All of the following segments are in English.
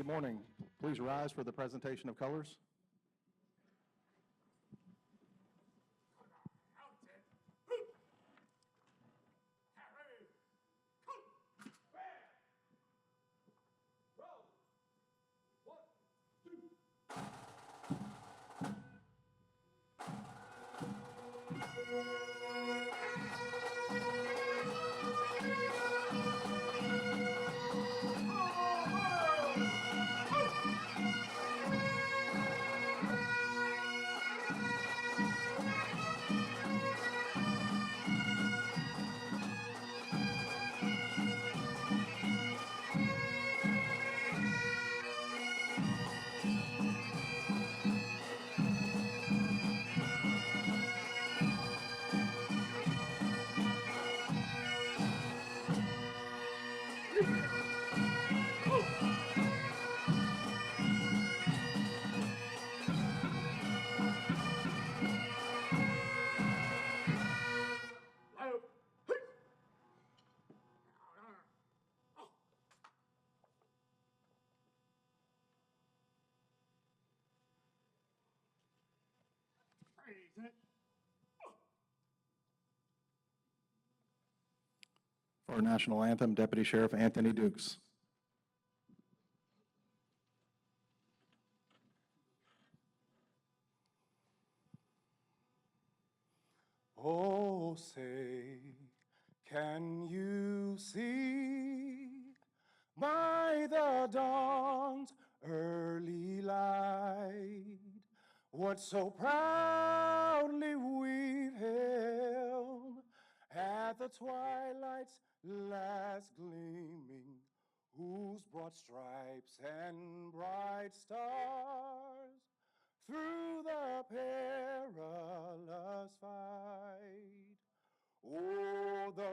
Good morning. Please rise for the presentation of colors. For our national anthem, Deputy Sheriff Anthony Dukes. Oh, say, can you see by the dawn's early light what so proudly we've held at the twilight's last gleaming, whose broad stripes and bright stars through the perilous fight, oh, the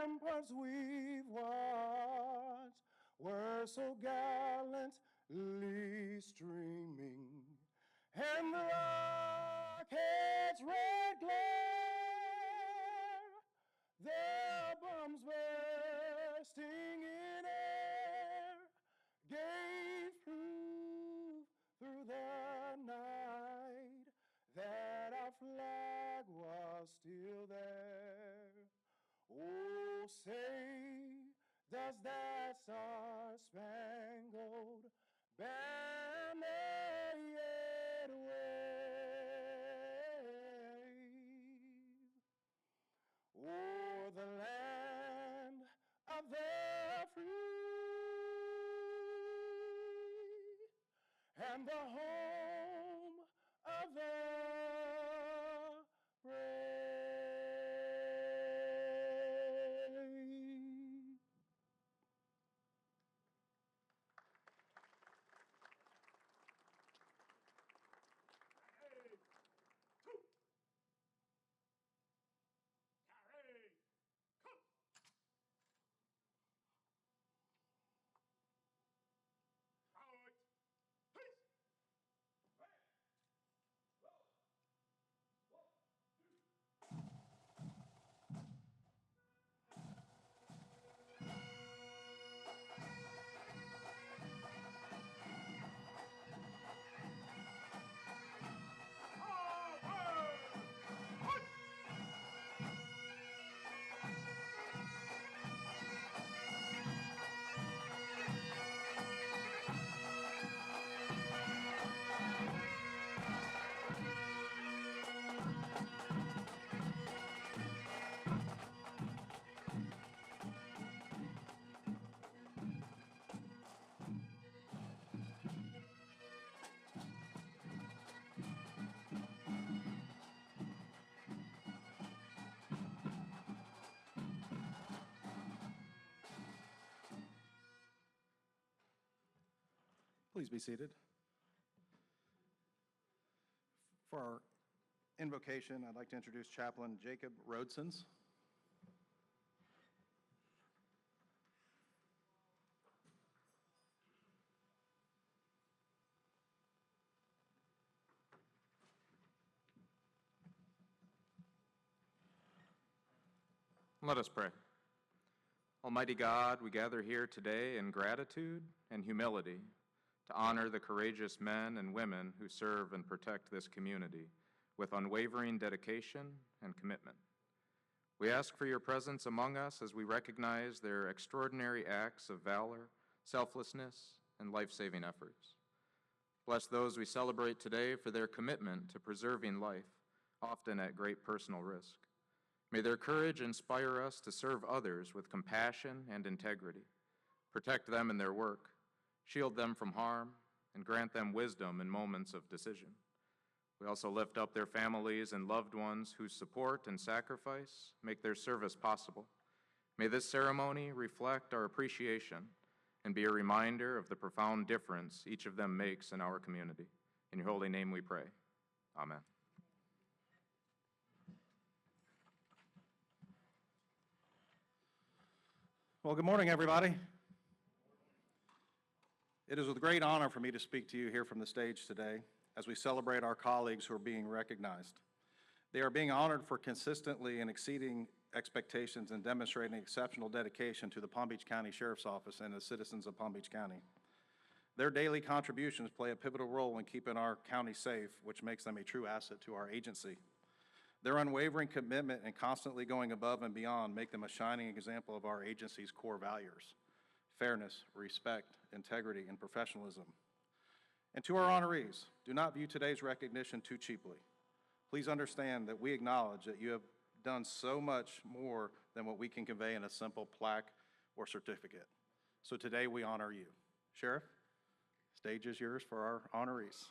ramparts we've watched were so gallantly streaming, and the rocket's red glare, their bombs bursting in air, gave proof through the night that our flag was still there. Oh, say, does that star-spangled banner yet wave o'er the land of the free and the home of the brave? Please be seated. For our invocation, I'd like to introduce Chaplain Jacob Rhodsons. Let us pray. Almighty God, we gather here today in gratitude and humility to honor the courageous men and women who serve and protect this community with unwavering dedication and commitment. We ask for your presence among us as we recognize their extraordinary acts of valor, selflessness, and life-saving efforts. Bless those we celebrate today for their commitment to preserving life, often at great personal risk. May their courage inspire us to serve others with compassion and integrity, protect them in their work, shield them from harm, and grant them wisdom in moments of decision. We also lift up their families and loved ones whose support and sacrifice make their service possible. May this ceremony reflect our appreciation and be a reminder of the profound difference each of them makes in our community. In your holy name we pray. Amen. Well, good morning, everybody. It is with great honor for me to speak to you here from the stage today as we celebrate our colleagues who are being recognized. They are being honored for consistently and exceeding expectations and demonstrating exceptional dedication to the Palm Beach County Sheriff's Office and the citizens of Palm Beach County. Their daily contributions play a pivotal role in keeping our county safe, which makes them a true asset to our agency. Their unwavering commitment and constantly going above and beyond make them a shining example of our agency's core values: fairness, respect, integrity, and professionalism. And to our honorees, do not view today's recognition too cheaply. Please understand that we acknowledge that you have done so much more than what we can convey in a simple plaque or certificate. So today we honor you. Sheriff, stage is yours for our honorees.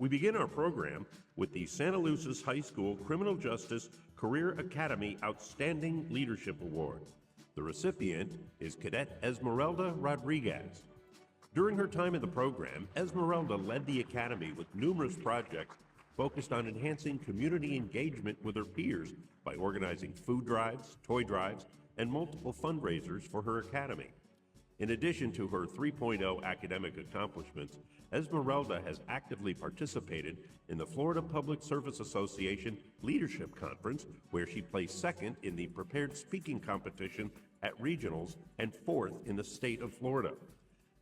We begin our program with the Santa Lucis High School Criminal Justice Career Academy Outstanding Leadership Award. The recipient is Cadet Esmeralda Rodriguez. During her time in the program, Esmeralda led the Academy with numerous projects focused on enhancing community engagement with her peers by organizing food drives, toy drives, and multiple fundraisers for her Academy. In addition to her 3.0 academic accomplishments, Esmeralda has actively participated in the Florida Public Service Association Leadership Conference, where she placed second in the prepared speaking competition at regionals and fourth in the state of Florida.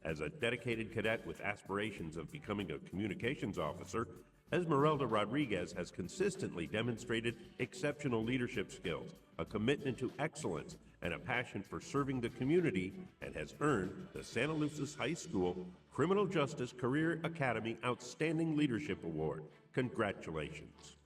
As a dedicated cadet with aspirations of becoming a communications officer, Esmeralda Rodriguez has consistently demonstrated exceptional leadership skills, a commitment to excellence, and a passion for serving the community, and has earned the Santa Lucis High School Criminal Justice Career Academy Outstanding Leadership Award. Congratulations.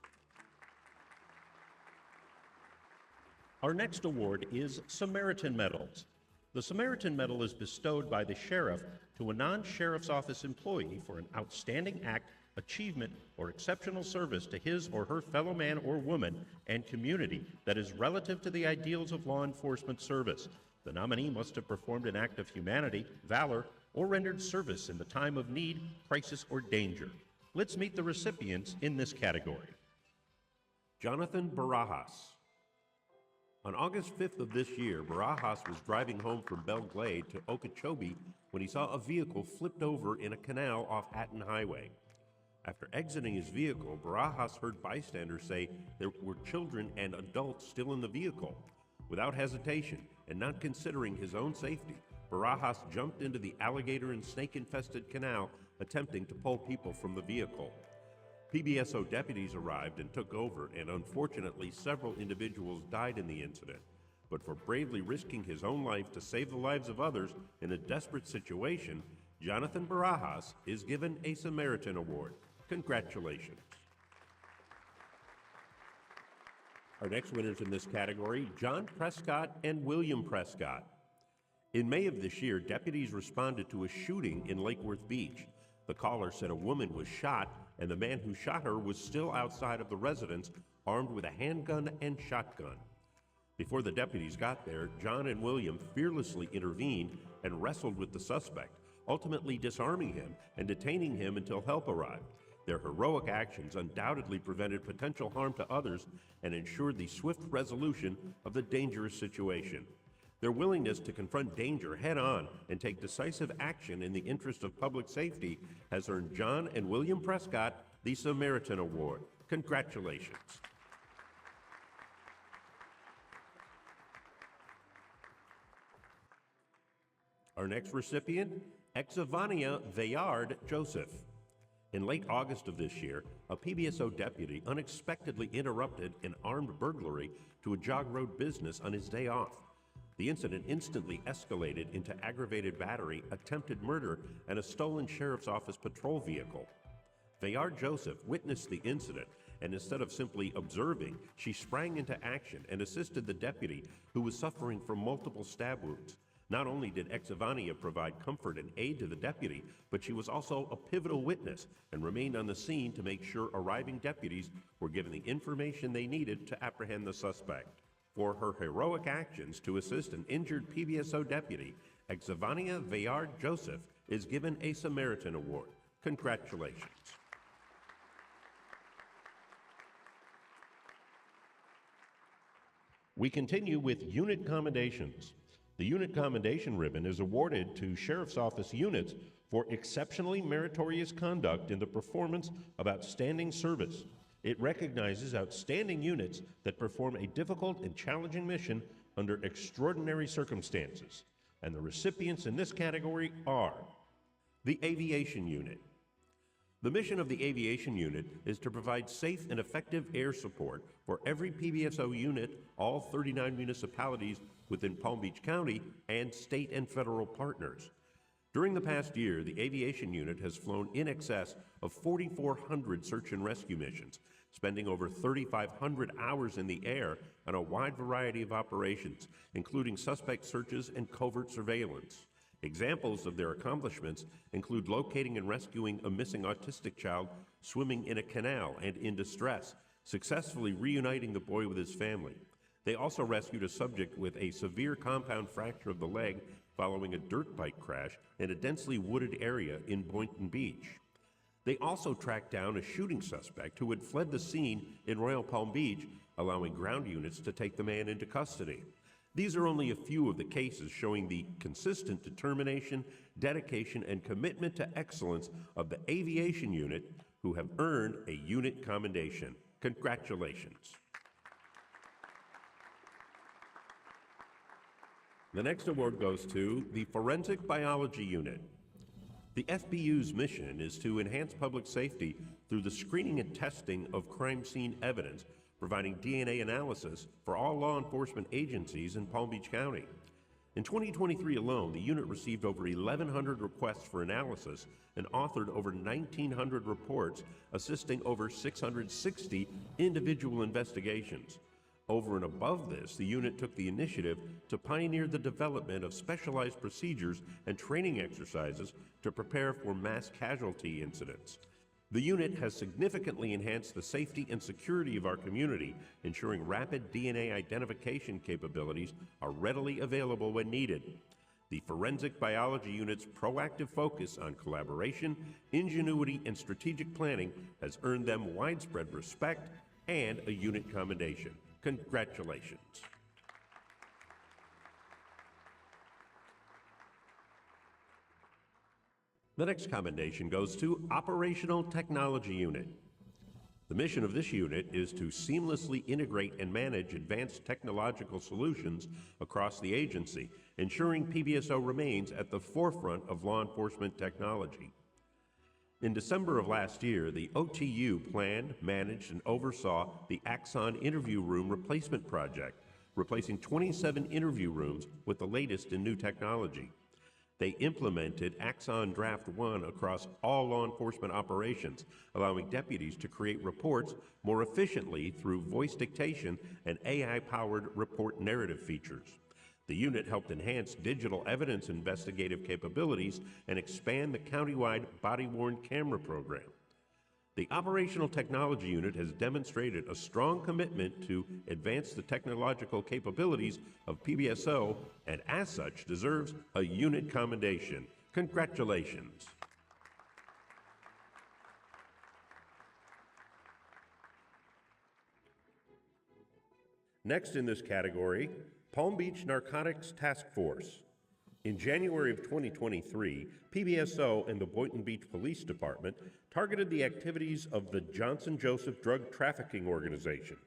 Our next award is Samaritan Medals. The Samaritan Medal is bestowed by the sheriff to a non-sheriff's office employee for an outstanding act, achievement, or exceptional service to his or her fellow man or woman and community that is relative to the ideals of law enforcement service. The nominee must have performed an act of humanity, valor, or rendered service in the time of need, crisis, or danger. Let's meet the recipients in this category. Jonathan Barajas. On August 5th of this year, Barajas was driving home from Belle Glade to Okeechobee when he saw a vehicle flipped over in a canal off Hatton Highway. After exiting his vehicle, Barajas heard bystanders say there were children and adults still in the vehicle. Without hesitation and not considering his own safety, Barajas jumped into the alligator and snake-infested canal, attempting to pull people from the vehicle. PBSO deputies arrived and took over, and unfortunately several individuals died in the incident. But for bravely risking his own life to save the lives of others in a desperate situation, Jonathan Barajas is given a Samaritan Award. Congratulations. Our next winners in this category, John Prescott and William Prescott. In May of this year, deputies responded to a shooting in Lake Worth Beach. The caller said a woman was shot, and the man who shot her was still outside of the residence, armed with a handgun and shotgun. Before the deputies got there, John and William fearlessly intervened and wrestled with the suspect, ultimately disarming him and detaining him until help arrived. Their heroic actions undoubtedly prevented potential harm to others and ensured the swift resolution of the dangerous situation. Their willingness to confront danger head-on and take decisive action in the interest of public safety has earned John and William Prescott the Samaritan Award. Congratulations. Our next recipient, Exavania Veyard Joseph. In late August of this year, a PBSO deputy unexpectedly interrupted an armed burglary to a jog road business on his day off. The incident instantly escalated into aggravated battery, attempted murder, and a stolen sheriff's office patrol vehicle. Veyard Joseph witnessed the incident, and instead of simply observing, she sprang into action and assisted the deputy, who was suffering from multiple stab wounds. Not only did Exavania provide comfort and aid to the deputy, but she was also a pivotal witness and remained on the scene to make sure arriving deputies were given the information they needed to apprehend the suspect. For her heroic actions to assist an injured PBSO deputy, Exavania Veyard Joseph is given a Samaritan Award. Congratulations. We continue with unit commendations. The unit commendation ribbon is awarded to Sheriff's Office units for exceptionally meritorious conduct in the performance of outstanding service. It recognizes outstanding units that perform a difficult and challenging mission under extraordinary circumstances. And the recipients in this category are the Aviation Unit. The mission of the Aviation Unit is to provide safe and effective air support for every PBSO unit, all 39 municipalities within Palm Beach County, and state and federal partners. During the past year, the Aviation Unit has flown in excess of 4,400 search and rescue missions, spending over 3,500 hours in the air on a wide variety of operations, including suspect searches and covert surveillance. Examples of their accomplishments include locating and rescuing a missing autistic child swimming in a canal and in distress, successfully reuniting the boy with his family. They also rescued a subject with a severe compound fracture of the leg following a dirt bike crash in a densely wooded area in Boynton Beach. They also tracked down a shooting suspect who had fled the scene in Royal Palm Beach, allowing ground units to take the man into custody. These are only a few of the cases showing the consistent determination, dedication, and commitment to excellence of the Aviation Unit, who have earned a unit commendation. Congratulations. The next award goes to the Forensic Biology Unit. The FBU's mission is to enhance public safety through the screening and testing of crime scene evidence, providing DNA analysis for all law enforcement agencies in Palm Beach County. In 2023 alone, the unit received over 1,100 requests for analysis and authored over 1,900 reports, assisting over 660 individual investigations. Over and above this, the unit took the initiative to pioneer the development of specialized procedures and training exercises to prepare for mass casualty incidents. The unit has significantly enhanced the safety and security of our community, ensuring rapid DNA identification capabilities are readily available when needed. The Forensic Biology Unit's proactive focus on collaboration, ingenuity, and strategic planning has earned them widespread respect and a unit commendation. Congratulations. The next commendation goes to Operational Technology Unit. The mission of this unit is to seamlessly integrate and manage advanced technological solutions across the agency, ensuring PBSO remains at the forefront of law enforcement technology. In December of last year, the OTU planned, managed, and oversaw the Axon Interview Room Replacement Project, replacing 27 interview rooms with the latest in new technology. They implemented Axon Draft 1 across all law enforcement operations, allowing deputies to create reports more efficiently through voice dictation and AI-powered report narrative features. The unit helped enhance digital evidence investigative capabilities and expand the countywide body-worn camera program. The Operational Technology Unit has demonstrated a strong commitment to advance the technological capabilities of PBSO and as such deserves a unit commendation. Congratulations. Next in this category, Palm Beach Narcotics Task Force. In January of 2023, PBSO and the Boynton Beach Police Department targeted the activities of the Johnson Joseph Drug Trafficking Organization.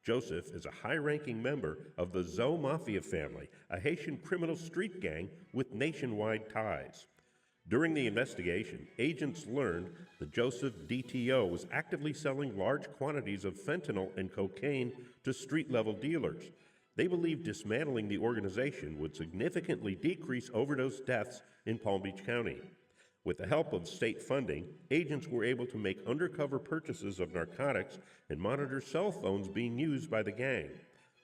Joseph is a high-ranking member of the Zoe Mafia family, a Haitian criminal street gang with nationwide ties. During the investigation, agents learned that Joseph DTO was actively selling large quantities of fentanyl and cocaine to street-level dealers. They believed dismantling the organization would significantly decrease overdose deaths in Palm Beach County. With the help of state funding, agents were able to make undercover purchases of narcotics and monitor cell phones being used by the gang.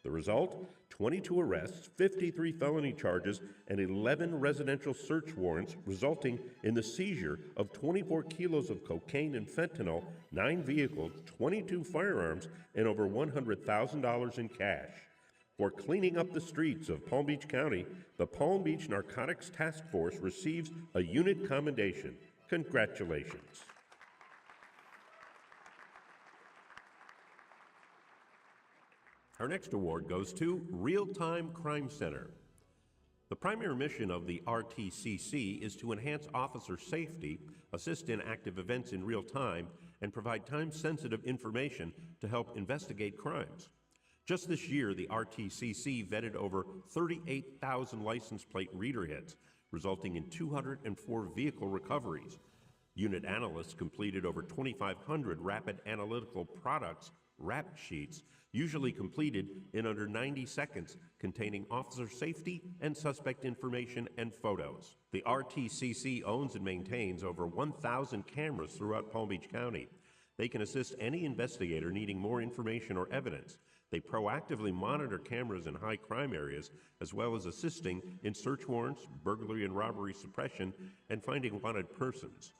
The result? 22 arrests, 53 felony charges, and 11 residential search warrants, resulting in the seizure of 24 kilos of cocaine and fentanyl, 9 vehicles, 22 firearms, and over $100,000 in cash. For cleaning up the streets of Palm Beach County, the Palm Beach Narcotics Task Force receives a unit commendation. Congratulations. Our next award goes to Real-Time Crime Center. The primary mission of the RTCC is to enhance officer safety, assist in active events in real time, and provide time-sensitive information to help investigate crimes. Just this year, the RTCC vetted over 38,000 license plate reader hits, resulting in 204 vehicle recoveries. Unit analysts completed over 2,500 rapid analytical products, RAP sheets, usually completed in under 90 seconds, containing officer safety and suspect information and photos. The RTCC owns and maintains over 1,000 cameras throughout Palm Beach County. They can assist any investigator needing more information or evidence. They proactively monitor cameras in high crime areas, as well as assisting in search warrants, burglary and robbery suppression, and finding wanted persons.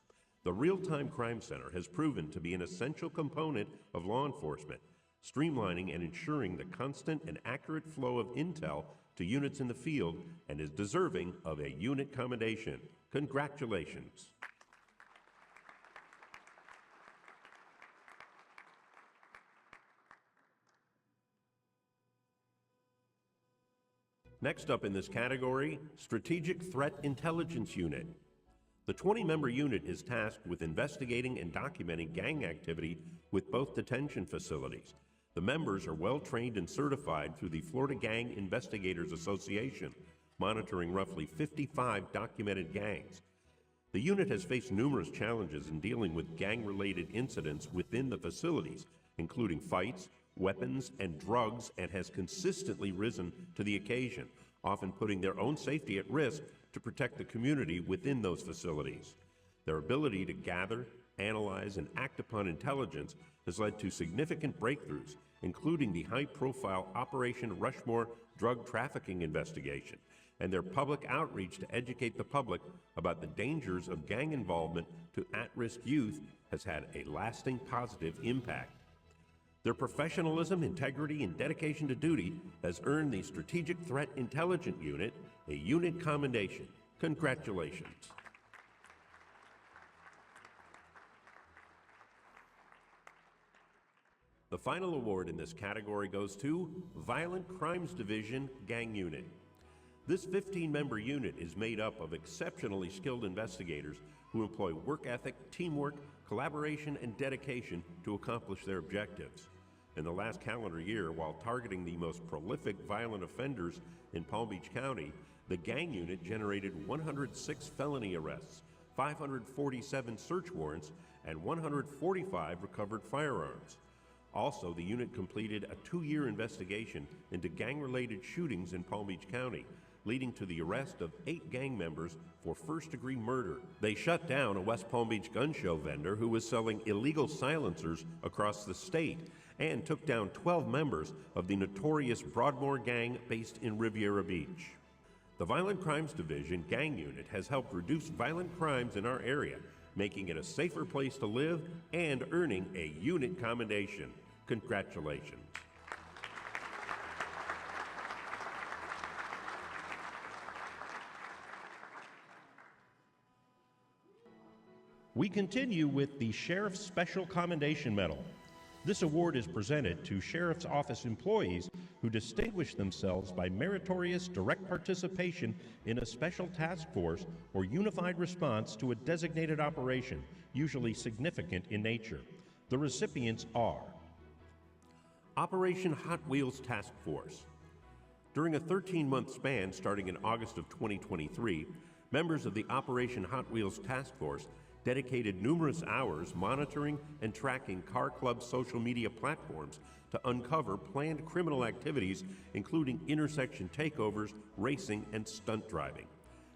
The Real-Time Crime Center has proven to be an essential component of law enforcement, streamlining and ensuring the constant and accurate flow of intel to units in the field, and is deserving of a unit commendation. Congratulations. Next up in this category, Strategic Threat Intelligence Unit. The 20-member unit is tasked with investigating and documenting gang activity with both detention facilities. The members are well trained and certified through the Florida Gang Investigators Association, monitoring roughly 55 documented gangs. The unit has faced numerous challenges in dealing with gang-related incidents within the facilities, including fights, weapons, and drugs, and has consistently risen to the occasion, often putting their own safety at risk to protect the community within those facilities. Their ability to gather, analyze, and act upon intelligence has led to significant breakthroughs, including the high-profile Operation Rushmore drug trafficking investigation, and their public outreach to educate the public about the dangers of gang involvement to at-risk youth has had a lasting positive impact. Their professionalism, integrity, and dedication to duty has earned the Strategic Threat Intelligence Unit a unit commendation. Congratulations. The final award in this category goes to Violent Crimes Division Gang Unit. This 15-member unit is made up of exceptionally skilled investigators who employ work ethic, teamwork, collaboration, and dedication to accomplish their objectives. In the last calendar year, while targeting the most prolific violent offenders in Palm Beach County, the gang unit generated 106 felony arrests, 547 search warrants, and 145 recovered firearms. Also, the unit completed a 2-year investigation into gang-related shootings in Palm Beach County, leading to the arrest of 8 gang members for first-degree murder. They shut down a West Palm Beach gun show vendor who was selling illegal silencers across the state, and took down 12 members of the notorious Broadmoor gang based in Riviera Beach. The Violent Crimes Division Gang Unit has helped reduce violent crimes in our area, making it a safer place to live and earning a unit commendation. Congratulations. We continue with the Sheriff's Special Commendation Medal. This award is presented to Sheriff's Office employees who distinguish themselves by meritorious direct participation in a special task force or unified response to a designated operation, usually significant in nature. The recipients are Operation Hot Wheels Task Force. During a 13-month span starting in August of 2023, members of the Operation Hot Wheels Task Force dedicated numerous hours monitoring and tracking car club social media platforms to uncover planned criminal activities, including intersection takeovers, racing, and stunt driving.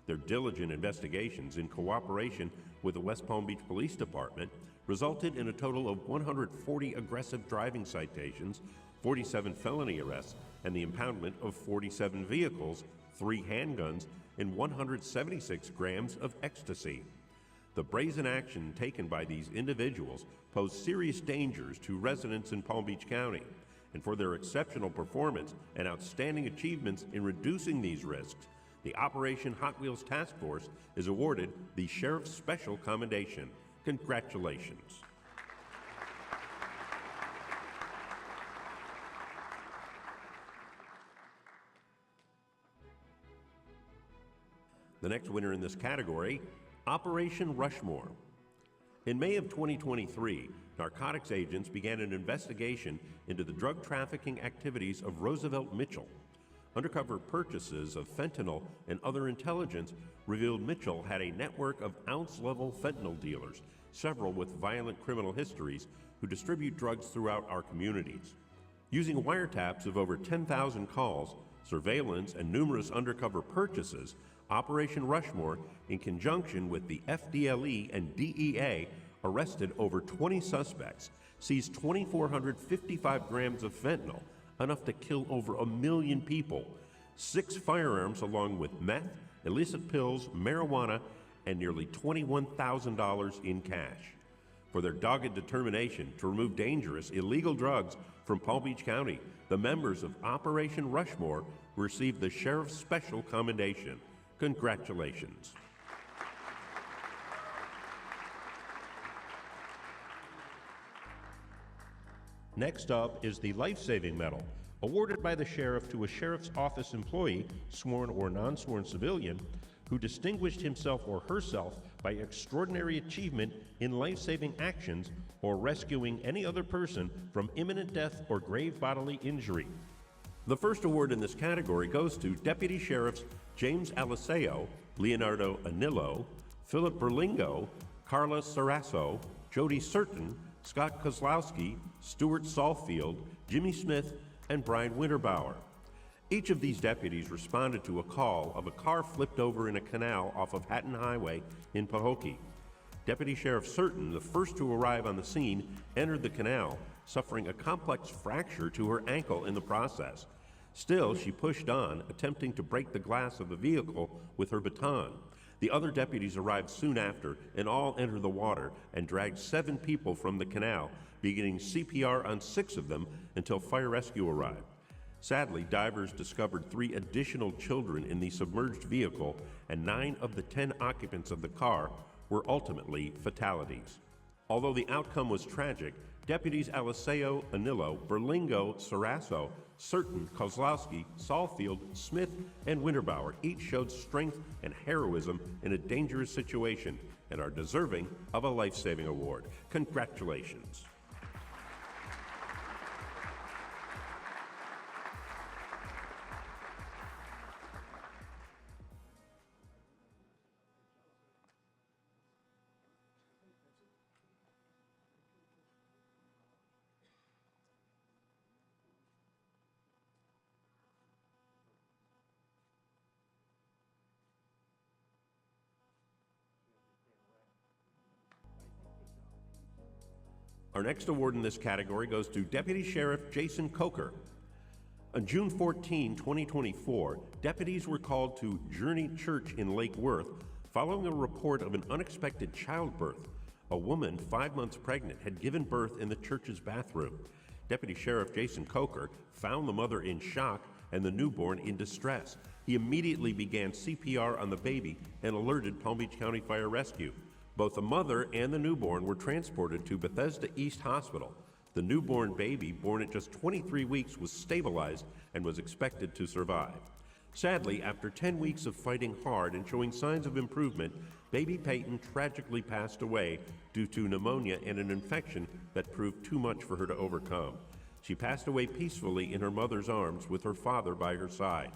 Their diligent investigations in cooperation with the West Palm Beach Police Department resulted in a total of 140 aggressive driving citations, 47 felony arrests, and the impoundment of 47 vehicles, 3 handguns, and 176 grams of ecstasy. The brazen action taken by these individuals posed serious dangers to residents in Palm Beach County, and for their exceptional performance and outstanding achievements in reducing these risks, the Operation Hot Wheels Task Force is awarded the Sheriff's Special Commendation. Congratulations. The next winner in this category, Operation Rushmore. In May of 2023, narcotics agents began an investigation into the drug trafficking activities of Roosevelt Mitchell. Undercover purchases of fentanyl and other intelligence revealed Mitchell had a network of ounce-level fentanyl dealers, several with violent criminal histories, who distribute drugs throughout our communities. Using wiretaps of over 10,000 calls, surveillance, and numerous undercover purchases, Operation Rushmore, in conjunction with the FDLE and DEA, arrested over 20 suspects, seized 2,455 grams of fentanyl, enough to kill over 1 million people, 6 firearms along with meth, illicit pills, marijuana, and nearly $21,000 in cash. For their dogged determination to remove dangerous, illegal drugs from Palm Beach County, the members of Operation Rushmore received the Sheriff's Special Commendation. Congratulations. Next up is the Life Saving Medal, awarded by the Sheriff to a Sheriff's Office employee, sworn or non-sworn civilian, who distinguished himself or herself by extraordinary achievement in life-saving actions or rescuing any other person from imminent death or grave bodily injury. The first award in this category goes to Deputy Sheriffs James Aliseo, Leonardo Anillo, Philip Berlingo, Carla Sarasso, Jody Certain, Scott Kozlowski, Stuart Saulfield, Jimmy Smith, and Brian Winterbauer. Each of these deputies responded to a call of a car flipped over in a canal off of Hatton Highway in Pahokee. Deputy Sheriff Certain, the first to arrive on the scene, entered the canal, suffering a complex fracture to her ankle in the process. Still, she pushed on, attempting to break the glass of the vehicle with her baton. The other deputies arrived soon after and all entered the water and dragged 7 people from the canal, beginning CPR on 6 of them until fire rescue arrived. Sadly, divers discovered 3 additional children in the submerged vehicle, and 9 of the 10 occupants of the car were ultimately fatalities. Although the outcome was tragic, Deputies Aliseo, Anillo, Berlingo, Sarasso, Certain, Kozlowski, Saulfield, Smith, and Winterbauer each showed strength and heroism in a dangerous situation and are deserving of a life-saving award. Congratulations. Our next award in this category goes to Deputy Sheriff Jason Coker. On June 14, 2024, deputies were called to Journey Church in Lake Worth following a report of an unexpected childbirth. A woman 5 months pregnant had given birth in the church's bathroom. Deputy Sheriff Jason Coker found the mother in shock and the newborn in distress. He immediately began CPR on the baby and alerted Palm Beach County Fire Rescue. Both the mother and the newborn were transported to Bethesda East Hospital. The newborn baby, born at just 23 weeks, was stabilized and was expected to survive. Sadly, after 10 weeks of fighting hard and showing signs of improvement, baby Peyton tragically passed away due to pneumonia and an infection that proved too much for her to overcome. She passed away peacefully in her mother's arms with her father by her side.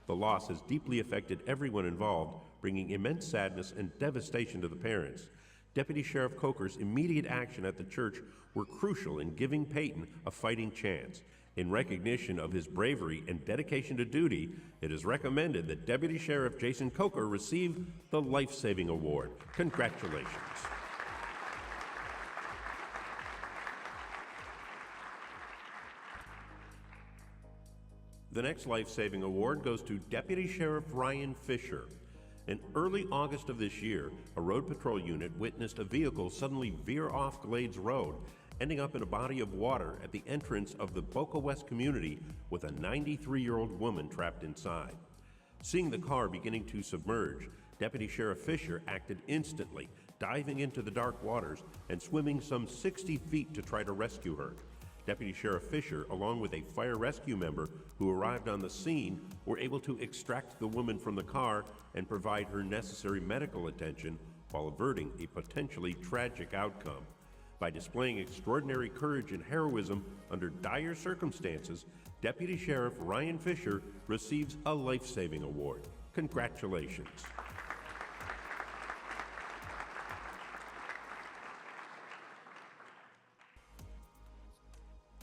The loss has deeply affected everyone involved, bringing immense sadness and devastation to the parents. Deputy Sheriff Coker's immediate action at the church were crucial in giving Peyton a fighting chance. In recognition of his bravery and dedication to duty, it is recommended that Deputy Sheriff Jason Coker receive the Life Saving Award. Congratulations. The next Life Saving Award goes to Deputy Sheriff Ryan Fisher. In early August of this year, a road patrol unit witnessed a vehicle suddenly veer off Glades Road, ending up in a body of water at the entrance of the Boca West community with a 93-year-old woman trapped inside. Seeing the car beginning to submerge, Deputy Sheriff Fisher acted instantly, diving into the dark waters and swimming some 60 feet to try to rescue her. Deputy Sheriff Fisher, along with a fire rescue member who arrived on the scene, were able to extract the woman from the car and provide her necessary medical attention while averting a potentially tragic outcome. By displaying extraordinary courage and heroism under dire circumstances, Deputy Sheriff Ryan Fisher receives a life-saving award. Congratulations.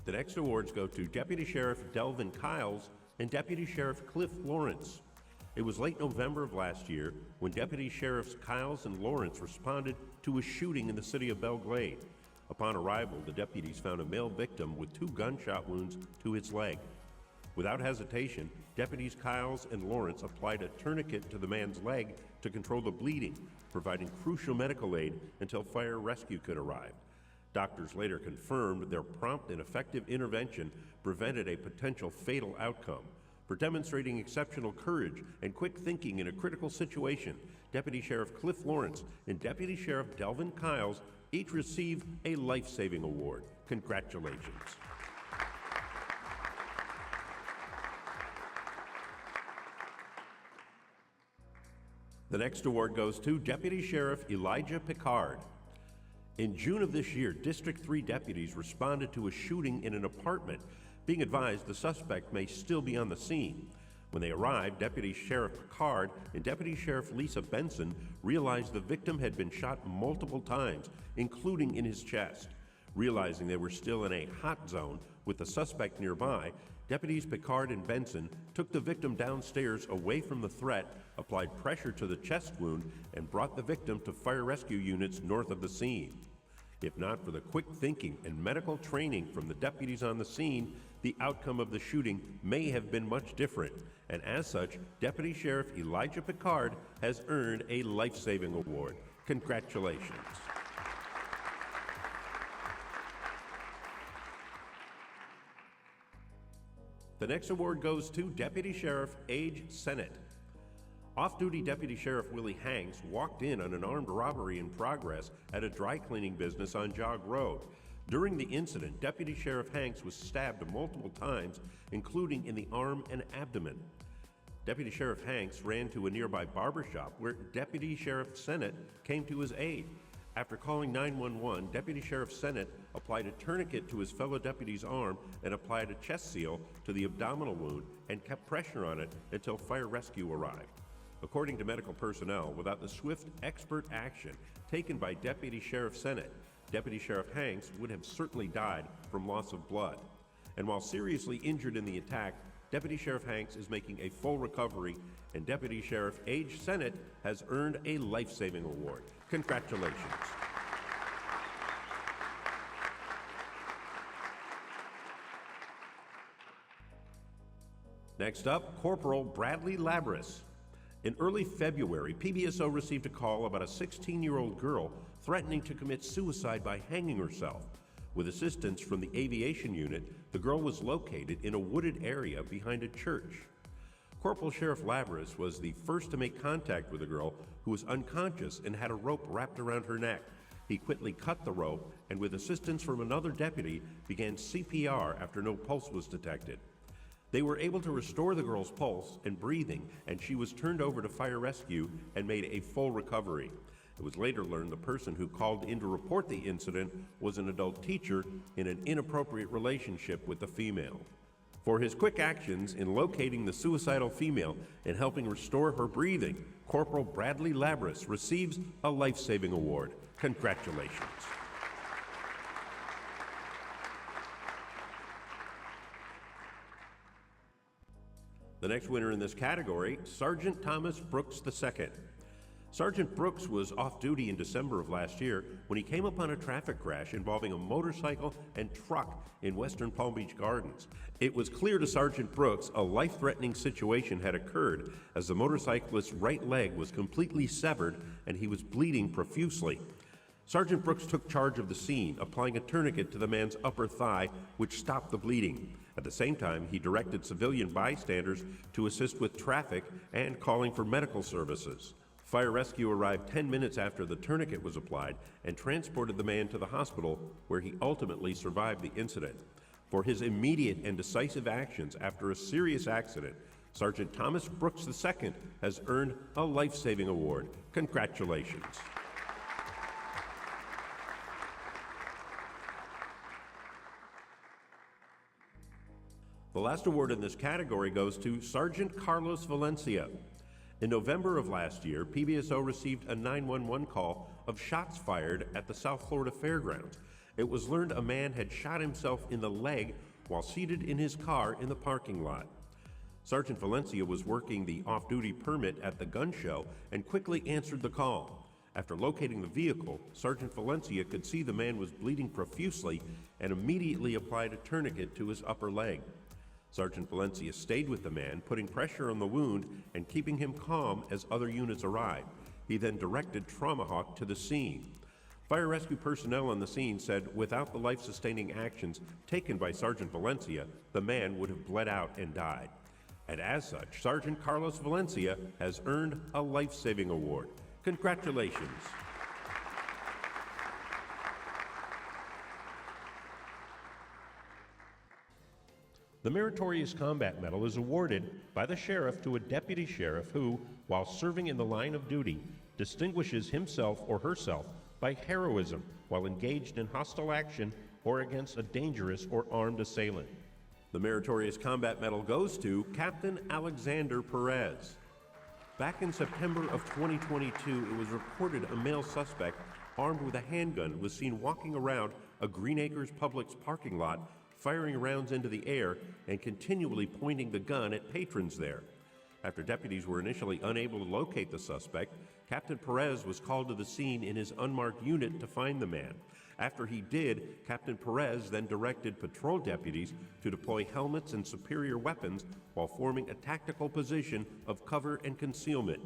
The next awards go to Deputy Sheriff Delvin Kiles and Deputy Sheriff Cliff Lawrence. It was late November of last year when Deputy Sheriffs Kiles and Lawrence responded to a shooting in the city of Belle Glade. Upon arrival, the deputies found a male victim with 2 gunshot wounds to his leg. Without hesitation, Deputies Kiles and Lawrence applied a tourniquet to the man's leg to control the bleeding, providing crucial medical aid until fire rescue could arrive. Doctors later confirmed their prompt and effective intervention prevented a potential fatal outcome. For demonstrating exceptional courage and quick thinking in a critical situation, Deputy Sheriff Cliff Lawrence and Deputy Sheriff Delvin Kiles each receive a life-saving award. Congratulations. The next award goes to Deputy Sheriff Elijah Picard. In June of this year, District 3 deputies responded to a shooting in an apartment, being advised the suspect may still be on the scene. When they arrived, Deputy Sheriff Picard and Deputy Sheriff Lisa Benson realized the victim had been shot multiple times, including in his chest. Realizing they were still in a hot zone with the suspect nearby, Deputies Picard and Benson took the victim downstairs away from the threat, applied pressure to the chest wound, and brought the victim to fire rescue units north of the scene. If not for the quick thinking and medical training from the deputies on the scene, the outcome of the shooting may have been much different, and as such, Deputy Sheriff Elijah Picard has earned a life-saving award. Congratulations. The next award goes to Deputy Sheriff Age Sennett. Off-duty Deputy Sheriff Willie Hanks walked in on an armed robbery in progress at a dry cleaning business on Jog Road. During the incident, Deputy Sheriff Hanks was stabbed multiple times, including in the arm and abdomen. Deputy Sheriff Hanks ran to a nearby barbershop where Deputy Sheriff Sennett came to his aid. After calling 911, Deputy Sheriff Sennett applied a tourniquet to his fellow deputy's arm and applied a chest seal to the abdominal wound and kept pressure on it until fire rescue arrived. According to medical personnel, without the swift, expert action taken by Deputy Sheriff Sennett, Deputy Sheriff Hanks would have certainly died from loss of blood. And while seriously injured in the attack, Deputy Sheriff Hanks is making a full recovery, and Deputy Sheriff Age Sennett has earned a life-saving award. Congratulations. Next up, Corporal Bradley Labris. In early February, PBSO received a call about a 16-year-old girl threatening to commit suicide by hanging herself. With assistance from the aviation unit, the girl was located in a wooded area behind a church. Corporal Sheriff Labris was the first to make contact with the girl, who was unconscious and had a rope wrapped around her neck. He quickly cut the rope and, with assistance from another deputy, began CPR after no pulse was detected. They were able to restore the girl's pulse and breathing, and she was turned over to fire rescue and made a full recovery. It was later learned the person who called in to report the incident was an adult teacher in an inappropriate relationship with the female. For his quick actions in locating the suicidal female and helping restore her breathing, Corporal Bradley Labris receives a life-saving award. Congratulations. The next winner in this category, Sergeant Thomas Brooks II. Sergeant Brooks was off duty in December of last year when he came upon a traffic crash involving a motorcycle and truck in Western Palm Beach Gardens. It was clear to Sergeant Brooks a life-threatening situation had occurred as the motorcyclist's right leg was completely severed and he was bleeding profusely. Sergeant Brooks took charge of the scene, applying a tourniquet to the man's upper thigh, which stopped the bleeding. At the same time, he directed civilian bystanders to assist with traffic and calling for medical services. Fire rescue arrived 10 minutes after the tourniquet was applied and transported the man to the hospital, where he ultimately survived the incident. For his immediate and decisive actions after a serious accident, Sergeant Thomas Brooks II has earned a life-saving award. Congratulations. The last award in this category goes to Sergeant Carlos Valencia. In November of last year, PBSO received a 911 call of shots fired at the South Florida Fairgrounds. It was learned a man had shot himself in the leg while seated in his car in the parking lot. Sergeant Valencia was working the off-duty permit at the gun show and quickly answered the call. After locating the vehicle, Sergeant Valencia could see the man was bleeding profusely and immediately applied a tourniquet to his upper leg. Sergeant Valencia stayed with the man, putting pressure on the wound and keeping him calm as other units arrived. He then directed Trauma Hawk to the scene. Fire rescue personnel on the scene said without the life-sustaining actions taken by Sergeant Valencia, the man would have bled out and died. And as such, Sergeant Carlos Valencia has earned a life-saving award. Congratulations. The Meritorious Combat Medal is awarded by the sheriff to a deputy sheriff who, while serving in the line of duty, distinguishes himself or herself by heroism while engaged in hostile action or against a dangerous or armed assailant. The Meritorious Combat Medal goes to Captain Alexander Perez. Back in September of 2022, it was reported a male suspect armed with a handgun was seen walking around a Green Acres Publix parking lot, firing rounds into the air and continually pointing the gun at patrons there. After deputies were initially unable to locate the suspect, Captain Perez was called to the scene in his unmarked unit to find the man. After he did, Captain Perez then directed patrol deputies to deploy helmets and superior weapons while forming a tactical position of cover and concealment.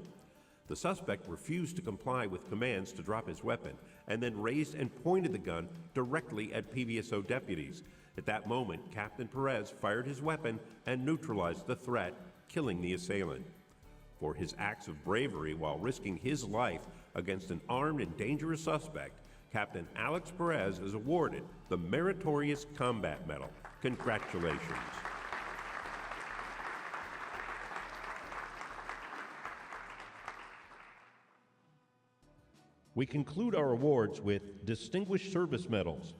The suspect refused to comply with commands to drop his weapon and then raised and pointed the gun directly at PBSO deputies. At that moment, Captain Perez fired his weapon and neutralized the threat, killing the assailant. For his acts of bravery while risking his life against an armed and dangerous suspect, Captain Alex Perez is awarded the Meritorious Combat Medal. Congratulations. We conclude our awards with Distinguished Service Medals.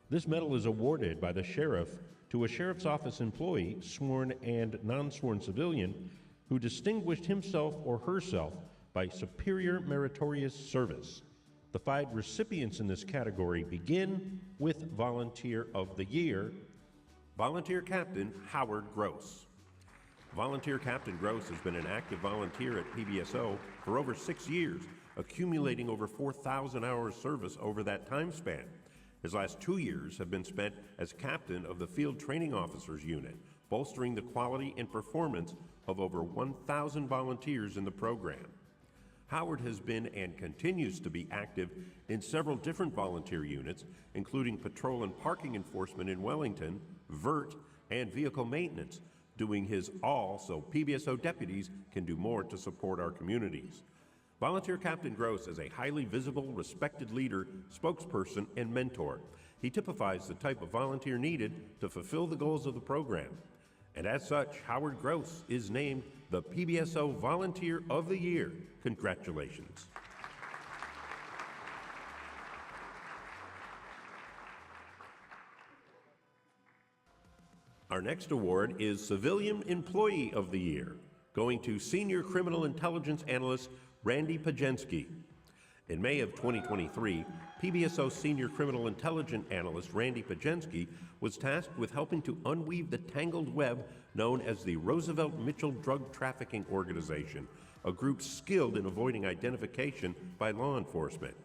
This medal is awarded by the sheriff to a sheriff's office employee, sworn and non-sworn civilian, who distinguished himself or herself by superior meritorious service. The 5 recipients in this category begin with Volunteer of the Year, Volunteer Captain Howard Gross. Volunteer Captain Gross has been an active volunteer at PBSO for over 6 years, accumulating over 4,000 hours service over that time span. His last 2 years have been spent as captain of the Field Training Officers Unit, bolstering the quality and performance of over 1,000 volunteers in the program. Howard has been and continues to be active in several different volunteer units, including patrol and parking enforcement in Wellington, VERT, and vehicle maintenance, doing his all so PBSO deputies can do more to support our communities. Volunteer Captain Gross is a highly visible, respected leader, spokesperson, and mentor. He typifies the type of volunteer needed to fulfill the goals of the program. And as such, Howard Gross is named the PBSO Volunteer of the Year. Congratulations. Our next award is Civilian Employee of the Year, going to Senior Criminal Intelligence Analyst Randy Pajensky. In May of 2023, PBSO Senior Criminal Intelligence Analyst Randy Pajensky was tasked with helping to unweave the tangled web known as the Roosevelt Mitchell Drug Trafficking Organization, a group skilled in avoiding identification by law enforcement.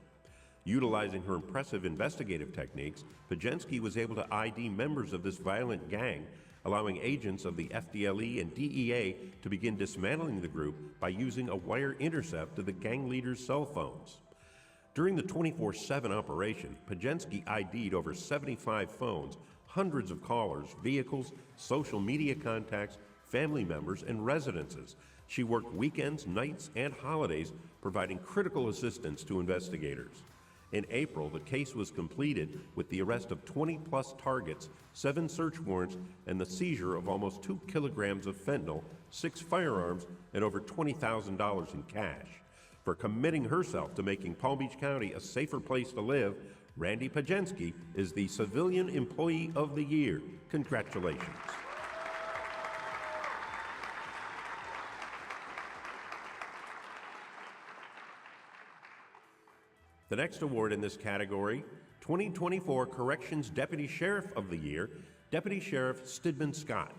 Utilizing her impressive investigative techniques, Pajensky was able to ID members of this violent gang, allowing agents of the FDLE and DEA to begin dismantling the group by using a wire intercept to the gang leaders' cell phones. During the 24/7 operation, Pajensky ID'd over 75 phones, hundreds of callers, vehicles, social media contacts, family members, and residences. She worked weekends, nights, and holidays, providing critical assistance to investigators. In April, the case was completed with the arrest of 20-plus targets, 7 search warrants, and the seizure of almost 2 kilograms of fentanyl, 6 firearms, and over $20,000 in cash. For committing herself to making Palm Beach County a safer place to live, Randy Pajensky is the Civilian Employee of the Year. Congratulations. The next award in this category, 2024 Corrections Deputy Sheriff of the Year, Deputy Sheriff Stedman Scott.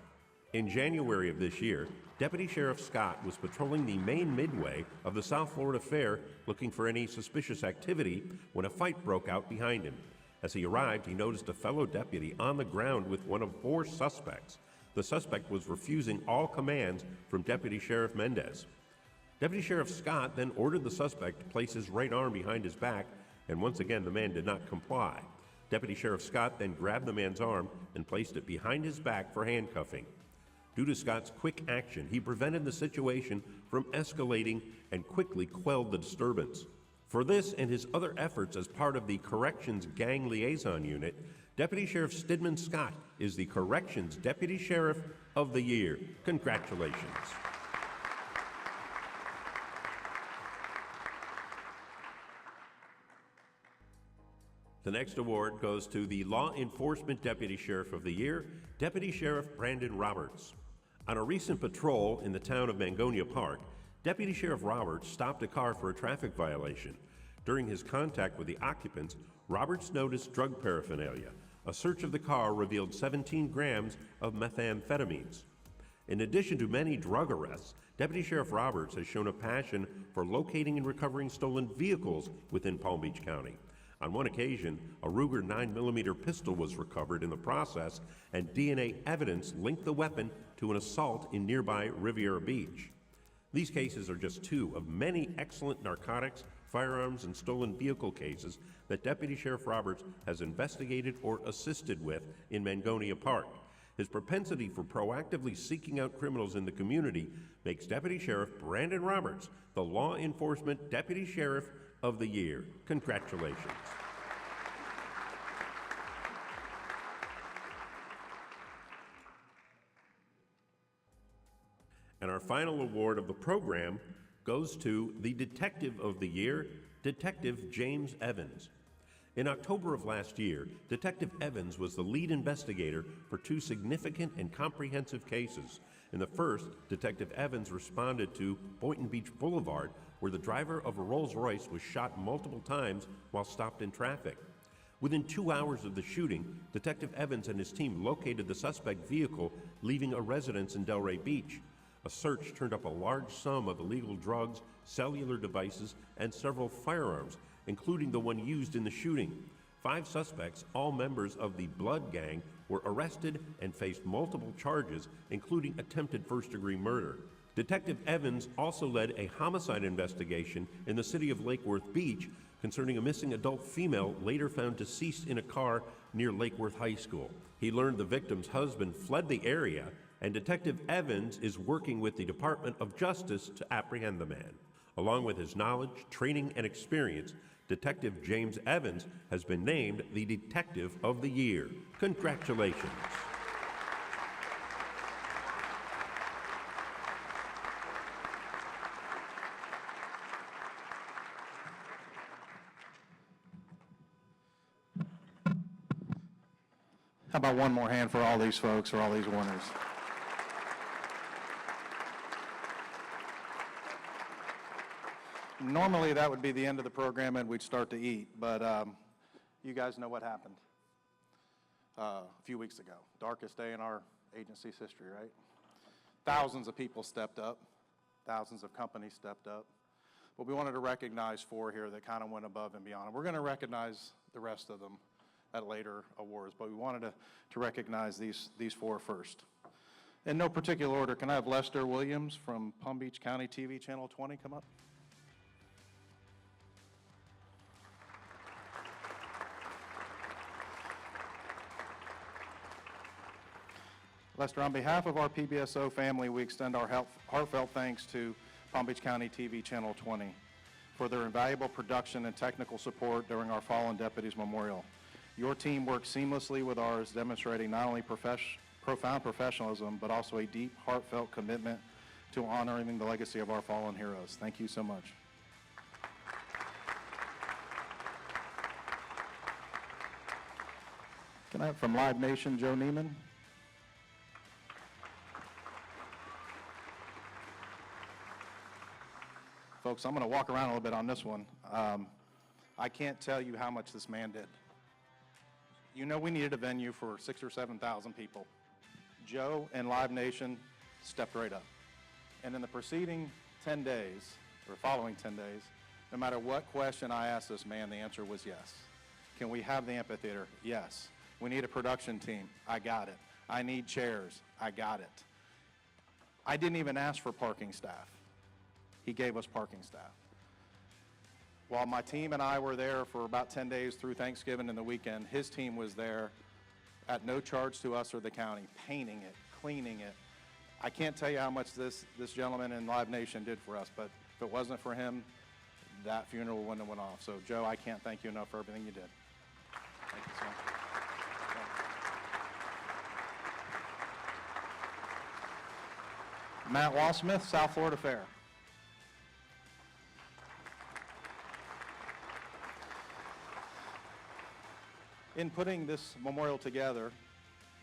In January of this year, Deputy Sheriff Scott was patrolling the main midway of the South Florida Fair looking for any suspicious activity when a fight broke out behind him. As he arrived, he noticed a fellow deputy on the ground with one of 4 suspects. The suspect was refusing all commands from Deputy Sheriff Mendez. Deputy Sheriff Scott then ordered the suspect to place his right arm behind his back, and once again the man did not comply. Deputy Sheriff Scott then grabbed the man's arm and placed it behind his back for handcuffing. Due to Scott's quick action, he prevented the situation from escalating and quickly quelled the disturbance. For this and his other efforts as part of the Corrections Gang Liaison Unit, Deputy Sheriff Stedman Scott is the Corrections Deputy Sheriff of the Year. Congratulations. The next award goes to the Law Enforcement Deputy Sheriff of the Year, Deputy Sheriff Brandon Roberts. On a recent patrol in the town of Mangonia Park, Deputy Sheriff Roberts stopped a car for a traffic violation. During his contact with the occupants, Roberts noticed drug paraphernalia. A search of the car revealed 17 grams of methamphetamines. In addition to many drug arrests, Deputy Sheriff Roberts has shown a passion for locating and recovering stolen vehicles within Palm Beach County. On one occasion, a Ruger 9mm pistol was recovered in the process, and DNA evidence linked the weapon to an assault in nearby Riviera Beach. These cases are just 2 of many excellent narcotics, firearms, and stolen vehicle cases that Deputy Sheriff Roberts has investigated or assisted with in Mangonia Park. His propensity for proactively seeking out criminals in the community makes Deputy Sheriff Brandon Roberts the Law Enforcement Deputy Sheriff of the Year. Congratulations. And our final award of the program goes to the Detective of the Year, Detective James Evans. In October of last year, Detective Evans was the lead investigator for 2 significant and comprehensive cases. In the first, Detective Evans responded to Boynton Beach Boulevard, where the driver of a Rolls-Royce was shot multiple times while stopped in traffic. Within 2 hours of the shooting, Detective Evans and his team located the suspect vehicle leaving a residence in Delray Beach. A search turned up a large sum of illegal drugs, cellular devices, and several firearms, including the one used in the shooting. 5 suspects, all members of the Blood Gang, were arrested and faced multiple charges, including attempted first-degree murder. Detective Evans also led a homicide investigation in the city of Lake Worth Beach concerning a missing adult female later found deceased in a car near Lake Worth High School. He learned the victim's husband fled the area, and Detective Evans is working with the Department of Justice to apprehend the man. Along with his knowledge, training, and experience, Detective James Evans has been named the Detective of the Year. Congratulations. How about one more hand for all these folks, for all these winners? Normally, that would be the end of the program and we'd start to eat, but you guys know what happened a few weeks ago. Darkest day in our agency's history, right? Thousands of people stepped up. Thousands of companies stepped up. But we wanted to recognize 4 here that kind of went above and beyond. We're going to recognize the rest of them at later awards, but we wanted to recognize these 4 first. In no particular order, can I have Lester Williams from Palm Beach County TV Channel 20 come up? Lester, on behalf of our PBSO family, we extend our heartfelt thanks to Palm Beach County TV Channel 20 for their invaluable production and technical support during our Fallen Deputies Memorial. Your team worked seamlessly with ours, demonstrating not only profound professionalism, but also a deep, heartfelt commitment to honoring the legacy of our fallen heroes. Thank you so much. Can I have from Live Nation, Joe Neiman? Folks, I'm going to walk around a little bit on this one. I can't tell you how much this man did. You know we needed a venue for 6,000 or 7,000 people. Joe and Live Nation stepped right up. And in the preceding 10 days, or following 10 days, no matter what question I asked this man, the answer was yes. Can we have the amphitheater? Yes. We need a production team. I got it. I need chairs. I got it. I didn't even ask for parking staff. He gave us parking staff. While my team and I were there for about 10 days through Thanksgiving and the weekend, his team was there at no charge to us or the county, painting it, cleaning it. I can't tell you how much this gentleman in Live Nation did for us, but if it wasn't for him, that funeral wouldn't have went off. So, Joe, I can't thank you enough for everything you did. Thank you so much. Matt Walsmith, South Florida Fair. In putting this memorial together,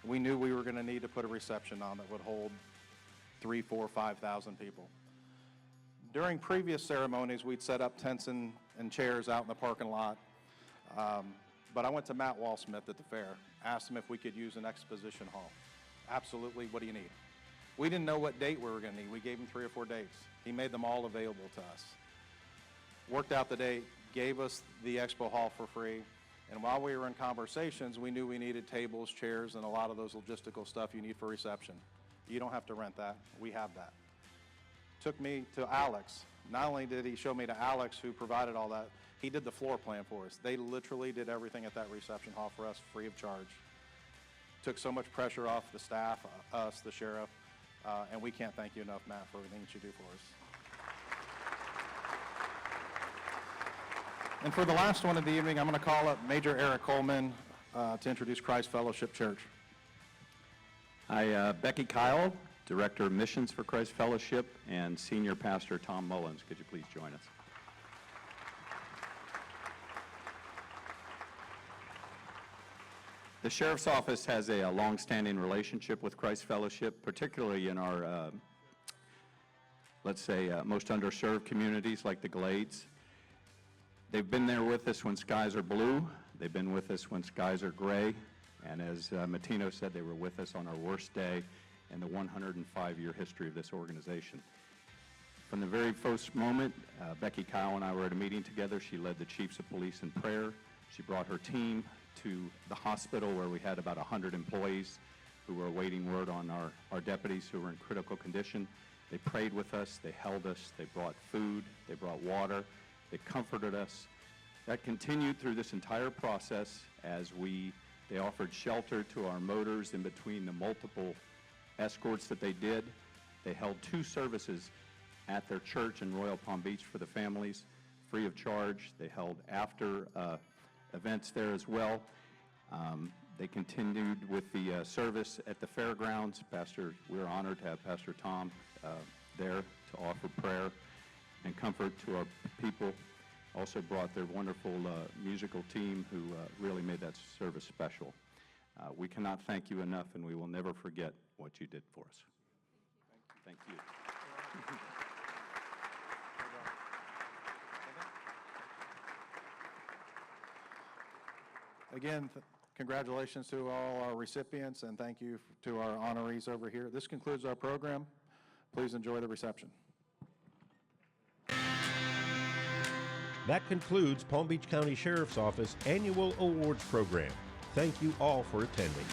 we knew we were going to need to put a reception on that would hold 3,000, 4,000, 5,000 people. During previous ceremonies, we'd set up tents and chairs out in the parking lot. But I went to Matt Walsmith at the fair, asked him if we could use an exposition hall. Absolutely, what do you need? We didn't know what date we were going to need. We gave him 3 or 4 dates. He made them all available to us. Worked out the date, gave us the expo hall for free. And while we were in conversations, we knew we needed tables, chairs, and a lot of those logistical stuff you need for reception. You don't have to rent that. We have that. Took me to Alex. Not only did he show me to Alex, who provided all that, he did the floor plan for us. They literally did everything at that reception hall for us free of charge. Took so much pressure off the staff, us, the sheriff, and we can't thank you enough, Matt, for everything that you do for us. And for the last one of the evening, I'm going to call up Major Eric Coleman to introduce Christ Fellowship Church. Hi, Becky Kyle, Director of Missions for Christ Fellowship, and Senior Pastor Tom Mullins. Could you please join us? The Sheriff's Office has a long-standing relationship with Christ Fellowship, particularly in our, let's say, most underserved communities like the Glades. They've been there with us when skies are blue. They've been with us when skies are gray. And as Matino said, they were with us on our worst day in the 105-year history of this organization. From the very first moment, Becky Kyle and I were at a meeting together. She led the chiefs of police in prayer. She brought her team to the hospital where we had about 100 employees who were awaiting word on our deputies who were in critical condition. They prayed with us. They held us. They brought food. They brought water. They comforted us. That continued through this entire process as they offered shelter to our motors in between the multiple escorts that they did. They held 2 services at their church in Royal Palm Beach for the families, free of charge. They held after events there as well. They continued with the service at the fairgrounds. We're honored to have Pastor Tom there to offer prayer and comfort to our people. Also brought their wonderful musical team who really made that service special. We cannot thank you enough, and we will never forget what you did for us. Thank you. Again, congratulations to all our recipients, and thank you to our honorees over here. This concludes our program. Please enjoy the reception. That concludes Palm Beach County Sheriff's Office Annual Awards Program. Thank you all for attending.